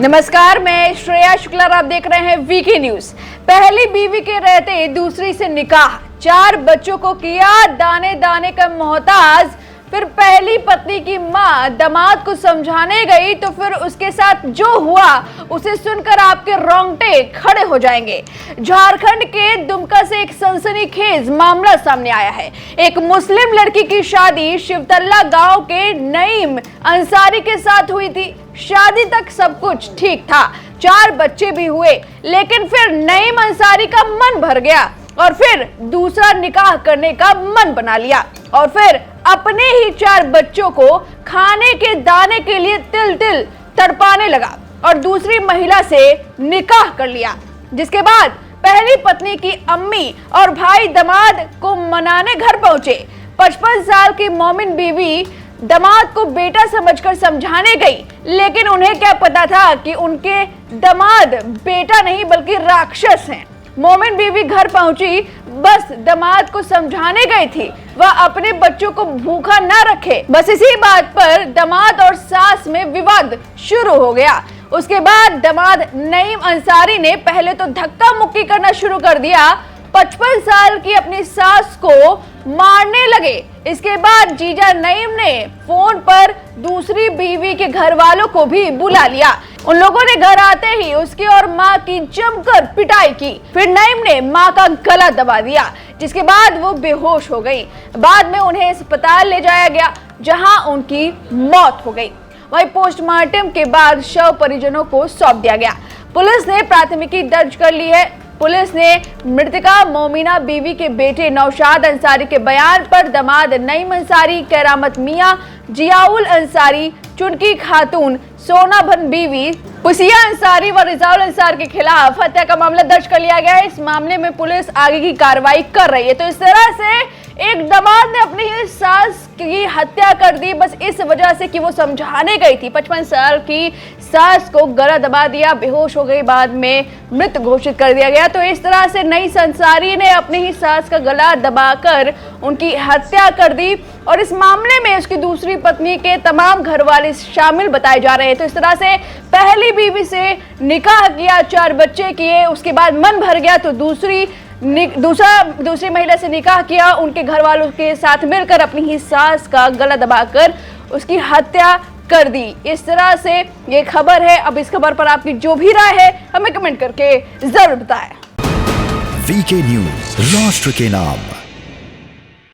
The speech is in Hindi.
नमस्कार, मैं श्रेया शुक्ला, आप देख रहे हैं वीके न्यूज। पहली बीवी के रहते दूसरी से निकाह, 4 बच्चों को किया दाने दाने का मोहताज। फिर पहली पत्नी की मां दामाद को समझाने गई तो फिर उसके साथ जो हुआ उसे सुनकर आपके रोंगटे खड़े हो जाएंगे। झारखंड के दुमका से एक सनसनीखेज मामला सामने आया है। एक मुस्लिम लड़की की शादी शिवतल्ला गांव के नईम अंसारी के साथ हुई थी। शादी तक सब कुछ ठीक था, 4 बच्चे भी हुए, लेकिन फिर नईम अंसारी का मन भर गया और फिर दूसरा निकाह करने का मन बना लिया और फिर अपने ही 4 बच्चों को खाने के दाने के लिए तिल तिल तड़पाने लगा और दूसरी महिला से निकाह कर लिया। जिसके बाद पहली पत्नी की अम्मी और भाई दामाद को मनाने घर पहुंचे। 55 साल की मोमिन बीवी दामाद को बेटा समझकर समझाने गई, लेकिन उन्हें क्या पता था कि उनके दामाद बेटा नहीं बल्कि राक्षस हैं। मोमिन बीवी घर पहुंची, बस दामाद को समझाने गई थी वह अपने बच्चों को भूखा न रखे। बस इसी बात पर दामाद और सास में विवाद शुरू हो गया। उसके बाद दामाद नईम अंसारी ने पहले तो धक्का मुक्की करना शुरू कर दिया, 55 साल की अपनी सास को मारने लगे। इसके बाद जीजा नईम ने फोन पर दूसरी बीवी के घर वालों को भी बुला लिया। उन लोगों ने घर आते ही उसकी और मां की जमकर पिटाई की। फिर नईम ने मां का गला दबा दिया, जिसके बाद वो बेहोश हो गई। बाद में उन्हें अस्पताल ले जाया गया, जहां उनकी मौत हो गई। वहीं पोस्टमार्टम के बाद शव परिजनों को सौंप दिया गया। पुलिस ने प्राथमिकी दर्ज कर ली है। पुलिस ने मृतका मोमिना बीवी के बेटे नौशाद अंसारी के बयान पर दामाद नईम अंसारी, करामत मियां, जियाउल अंसारी, चुनकी खातून, सोनाभन बीवी, पुसिया अंसारी व रिजाउल अंसार के खिलाफ हत्या का मामला दर्ज कर लिया गया है। इस मामले में पुलिस आगे की कार्रवाई कर रही है। तो इस तरह से एक दामाद ने अपनी ही सास की हत्या कर दी, बस इस वजह से कि वो समझाने गई थी। 55 साल की सास को गला दबा दिया, बेहोश हो गई, बाद में मृत घोषित कर दिया गया। तो इस तरह से नईम अंसारी ने अपनी ही सास का गला दबाकर उनकी हत्या कर दी और इस मामले में उसकी दूसरी पत्नी के तमाम घर वाले शामिल बताए जा रहे हैं। तो इस तरह से पहली बीवी से निकाह किया, 4 बच्चे किए, उसके बाद मन भर गया तो दूसरी महिला से निकाह किया, उनके घर वालों के साथ मिलकर अपनी ही सास का गला दबाकर उसकी हत्या कर दी। इस तरह से ये खबर है। अब इस खबर पर आपकी जो भी राय है हमें कमेंट करके जरूर बताएं। वीके न्यूज, राष्ट्र के नाम।